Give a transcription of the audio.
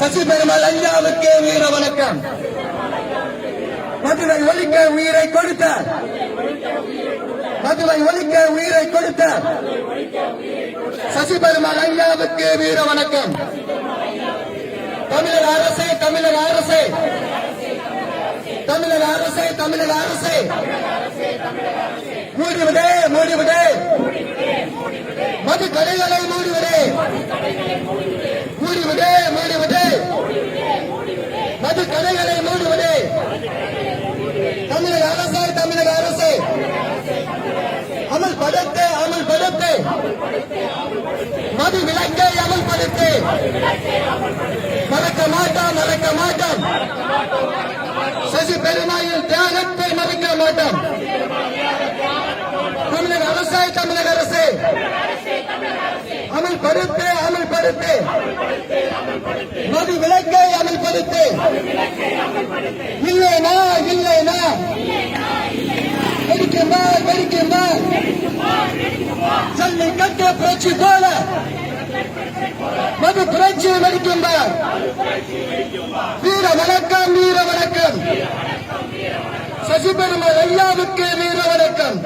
சசி பெருமாள் ஐயாவுக்கு வீர வணக்கம். மதுவை ஒழிக்க உயிரை கொடுத்த மதுவை ஒழிக்க உயிரை கொடுத்த சசி பெருமாள் ஐயாவுக்கு வீர வணக்கம். தமிழக அரசே தமிழக அரசே தமிழக அரசே தமிழக அரசே மூடிவிடு மூடிவிடு மது கடைகளை மூடிவிடு மூடிவிடு மூடிவிடு மது கடைகளை மூடிவிடு. தமிழக அரசே தமிழக அரசே அமல்படுத்து அமல்படுத்து மது விலக்கை அமல்படுத்து. மறக்க மாட்டோம் மறக்க மாட்டோம் சசி பெருமாளின் தியாகத்தை மறக்க மாட்டோம். தமிழக அரசே தமிழக அரசே அமல்படுத்து அமல்படுத்து மது விலக்கை அமல்படுத்து. இல்லைனா இல்லைனா வெடிக்குமார் வெடிக்குமார் ஜல்லிக்கட்டு புரட்சி போல மது புரட்சி வெடிக்குமார். வீர வணக்கம் வீர வணக்கம் சசி பெருமாள் ஐயாவுக்கு வீர வணக்கம்.